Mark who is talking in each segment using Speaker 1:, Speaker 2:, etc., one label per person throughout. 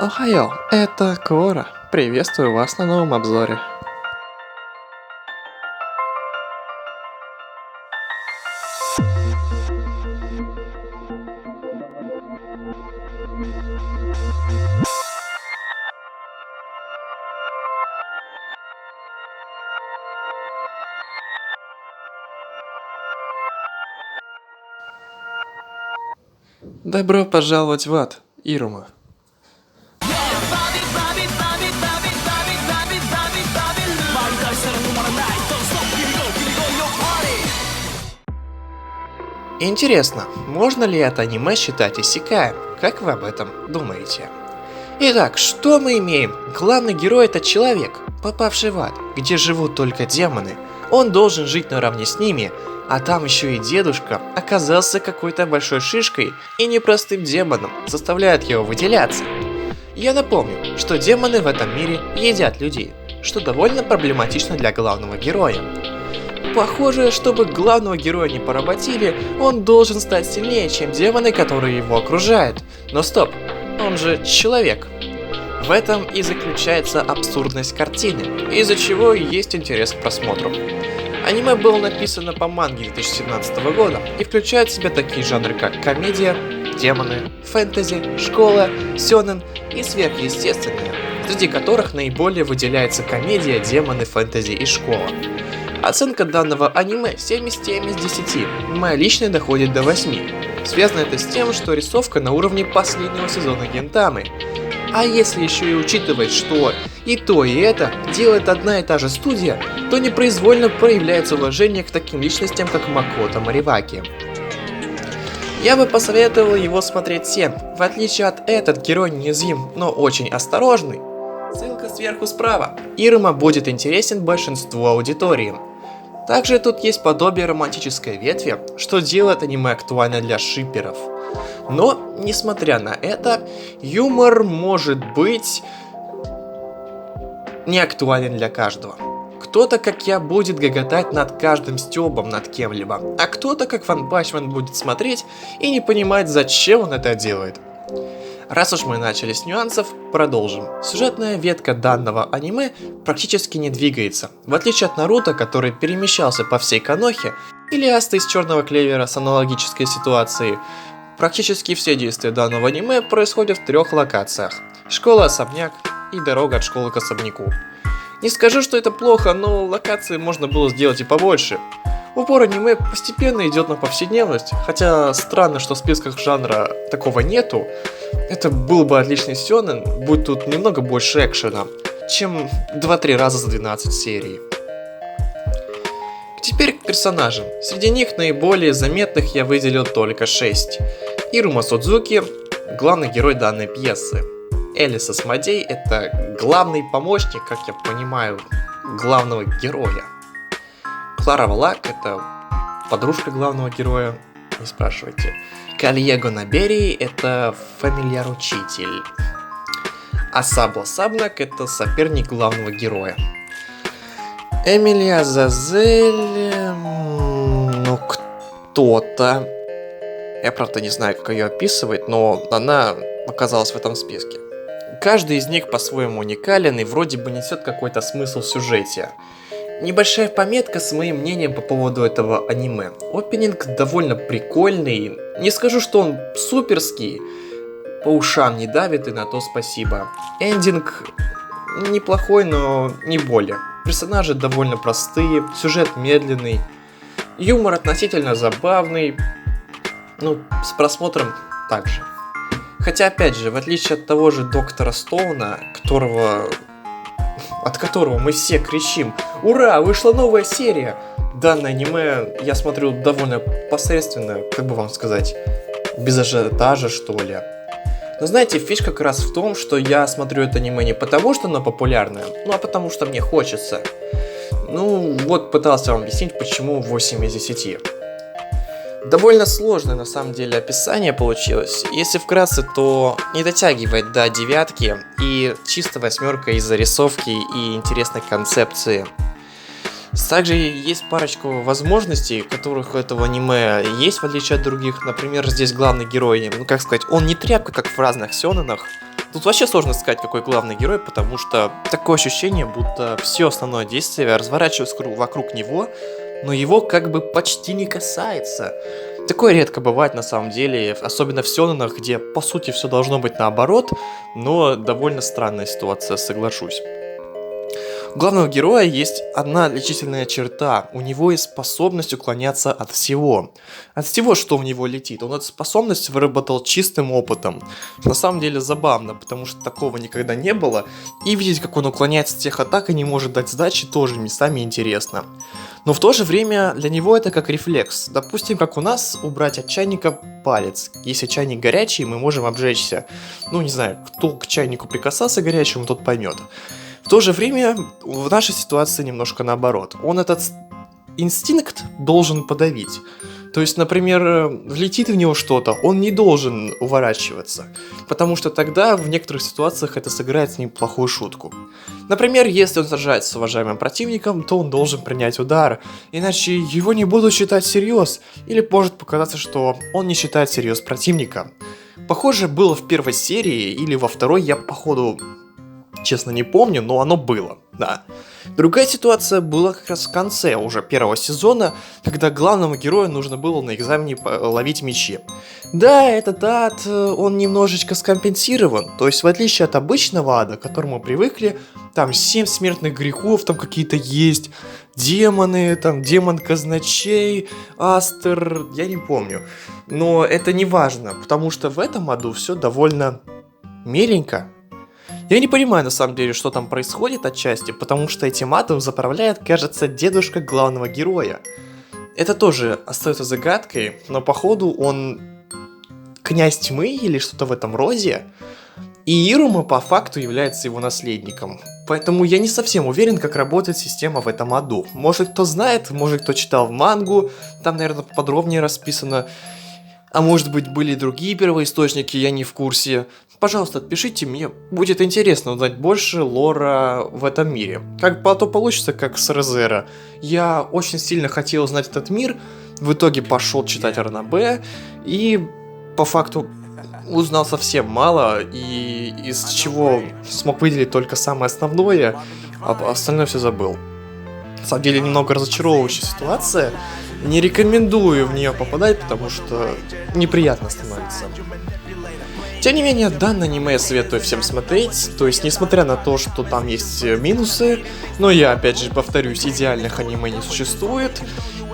Speaker 1: Охайо, это Кора. Приветствую вас на новом обзоре. Добро пожаловать в ад, Ирума. Интересно, можно ли это аниме считать иссякаем? Как вы об этом думаете? Итак, что мы имеем? Главный герой — это человек, попавший в ад, где живут только демоны. Он должен жить наравне с ними, а там еще и дедушка оказался какой-то большой шишкой и непростым демоном, заставляет его выделяться. Я напомню, что демоны в этом мире едят людей, что довольно проблематично для главного героя. Похоже, чтобы главного героя не поработили, он должен стать сильнее, чем демоны, которые его окружают. Но стоп, он же человек. В этом и заключается абсурдность картины, из-за чего и есть интерес к просмотру. Аниме было написано по манге 2017 года и включает в себя такие жанры, как комедия, демоны, фэнтези, школа, сёнэн и сверхъестественное, среди которых наиболее выделяется комедия, демоны, фэнтези и школа. Оценка данного аниме 7,7 из 10, моя личная доходит до 8. Связано это с тем, что рисовка на уровне последнего сезона Гентамы. А если еще и учитывать, что и то, и это делает одна и та же студия, то непроизвольно проявляется уважение к таким личностям, как Макото Мориваки. Я бы посоветовал его смотреть всем. В отличие от этот герой неуязвим, но очень осторожный. Ссылка сверху справа. Ирума будет интересен большинству аудитории. Также тут есть подобие романтической ветви, что делает аниме актуально для шиперов. Но, несмотря на это, юмор может быть не актуален для каждого. Кто-то, как я, будет гоготать над каждым стёбом над кем-либо, а кто-то, как One Punch Man, будет смотреть и не понимать, зачем он это делает. Раз уж мы начали с нюансов, продолжим. Сюжетная ветка данного аниме практически не двигается, в отличие от Наруто, который перемещался по всей Конохе, или Асты из Черного Клевера с аналогической ситуацией. Практически все действия данного аниме происходят в 3 локациях: школа-особняк и дорога от школы к особняку. Не скажу, что это плохо, но локации можно было сделать и побольше. Упор аниме постепенно идет на повседневность, хотя странно, что в списках жанра такого нету. Это был бы отличный сёнэн, будь тут немного больше экшена, чем 2-3 раза за 12 серий. Теперь к персонажам. Среди них наиболее заметных я выделил только 6. Ирума Судзуки – главный герой данной пьесы. Элис Асмодей – это главный помощник, как я понимаю, главного героя. Клара Валак – это подружка главного героя, не спрашивайте. Кальего Набери – это фамильяр-учитель. Асабло Сабнак – это соперник главного героя. Эмили Азазель... ну, кто-то... Я, правда, не знаю, как ее описывать, но она оказалась в этом списке. Каждый из них по-своему уникален и вроде бы несет какой-то смысл в сюжете. Небольшая пометка с моим мнением по поводу этого аниме. Опенинг довольно прикольный, не скажу, что он суперский, по ушам не давит, и на то спасибо. Эндинг неплохой, но не более. Персонажи довольно простые, сюжет медленный, юмор относительно забавный, ну, с просмотром также. Хотя, опять же, в отличие от того же Доктора Стоуна, от которого мы все кричим: «Ура! Вышла новая серия!» Данное аниме я смотрю довольно посредственно, как бы вам сказать, без ажиотажа, что ли. Но знаете, фишка как раз в том, что я смотрю это аниме не потому, что оно популярное, ну а потому что мне хочется. Ну, вот пытался вам объяснить, почему 8 из 10. Довольно сложное на самом деле описание получилось. Если вкратце, то не дотягивает до 9 и чисто 8 из-за рисовки и интересной концепции. Также есть парочку возможностей, которых у этого аниме есть, в отличие от других. Например, здесь главный герой, ну как сказать, он не тряпка, как в разных сёнэнах. Тут вообще сложно сказать, какой главный герой, потому что такое ощущение, будто все основное действие разворачивается вокруг него, но его как бы почти не касается. Такое редко бывает на самом деле, особенно в сёнэнах, где по сути все должно быть наоборот, но довольно странная ситуация, соглашусь. У главного героя есть одна отличительная черта. У него есть способность уклоняться от всего. От всего, что в него летит. Он эту способность выработал чистым опытом. На самом деле забавно, потому что такого никогда не было. И видеть, как он уклоняется от тех атак и не может дать сдачи, тоже местами интересно. Но в то же время для него это как рефлекс. Допустим, как у нас убрать от чайника палец. Если чайник горячий, мы можем обжечься. Ну, не знаю, кто к чайнику прикасался горячему, тот поймет. В то же время в нашей ситуации немножко наоборот. Он этот инстинкт должен подавить. То есть, например, влетит в него что-то, он не должен уворачиваться, потому что тогда в некоторых ситуациях это сыграет с ним плохую шутку. Например, если он сражается с уважаемым противником, то он должен принять удар, иначе его не будут считать всерьез, или может показаться, что он не считает всерьез противника. Похоже было в первой серии или во второй, я походу честно не помню, но оно было, да. Другая ситуация была как раз в конце уже первого сезона, когда главному герою нужно было на экзамене ловить мячи. Да, этот ад, он немножечко скомпенсирован, то есть в отличие от обычного ада, к которому привыкли, там 7 смертных грехов там какие-то есть, демоны, там демон казначей, Астер, я не помню. Но это не важно, потому что в этом аду все довольно меленько. Я не понимаю на самом деле, что там происходит отчасти, потому что этим адом заправляет, кажется, дедушка главного героя. Это тоже остается загадкой, но походу он князь тьмы или что-то в этом роде, и Ирума по факту является его наследником. Поэтому я не совсем уверен, как работает система в этом аду. Может кто знает, может кто читал мангу, там, наверное, подробнее расписано. А может быть были другие первоисточники, я не в курсе. Пожалуйста, отпишите, мне будет интересно узнать больше лора в этом мире. Как то получится, как с Re:Zero. Я очень сильно хотел узнать этот мир, в итоге пошел читать РНБ, и по факту узнал совсем мало, и из чего смог выделить только самое основное, а остальное все забыл. На самом деле немного разочаровывающая ситуация. Не рекомендую в нее попадать, потому что неприятно становится. Тем не менее, данное аниме я советую всем смотреть, то есть несмотря на то, что там есть минусы, но я опять же повторюсь, идеальных аниме не существует,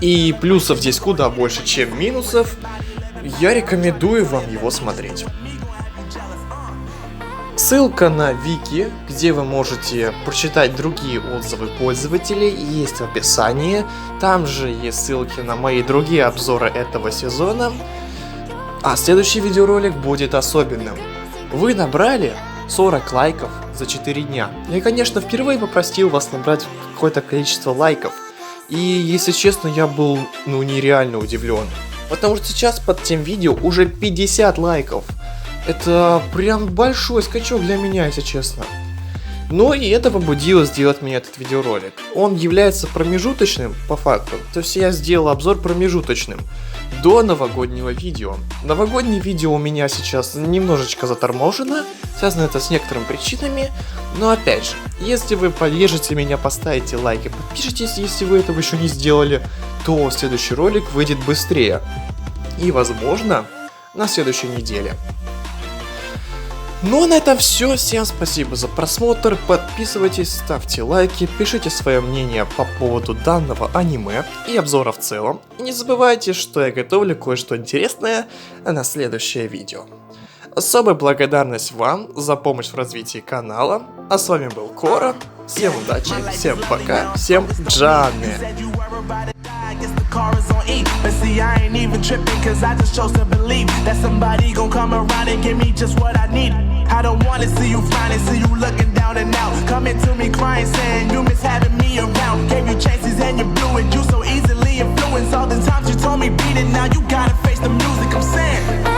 Speaker 1: и плюсов здесь куда больше, чем минусов, я рекомендую вам его смотреть. Ссылка на Вики, где вы можете прочитать другие отзывы пользователей, есть в описании. Там же есть ссылки на мои другие обзоры этого сезона. А следующий видеоролик будет особенным. Вы набрали 40 лайков за 4 дня. Я, конечно, впервые попросил вас набрать какое-то количество лайков. И, если честно, я был, нереально удивлен. Потому что сейчас под тем видео уже 50 лайков. Это прям большой скачок для меня, если честно. Но и это побудило сделать мне этот видеоролик. Он является промежуточным, по факту. То есть я сделал обзор промежуточным до новогоднего видео. Новогоднее видео у меня сейчас немножечко заторможено. Связано это с некоторыми причинами. Но опять же, если вы поддержите меня, поставите лайк и подпишитесь, если вы этого еще не сделали, то следующий ролик выйдет быстрее. И возможно, на следующей неделе. Ну а на этом все. Всем спасибо за просмотр. Подписывайтесь, ставьте лайки, пишите свое мнение по поводу данного аниме и обзора в целом. И не забывайте, что я готовлю кое-что интересное на следующее видео. Особая благодарность вам за помощь в развитии канала. А с вами был Кора. Всем удачи, всем пока, всем джаны. Car is on E, but see I ain't even tripping, cause I just chose to believe that somebody gon' come around and give me just what I need. I don't wanna see you frowning, see you looking down and out, coming to me crying, saying you miss having me around. Gave you chances and you blew it, you so easily influenced. All the times you told me beat it, now you gotta face the music I'm saying.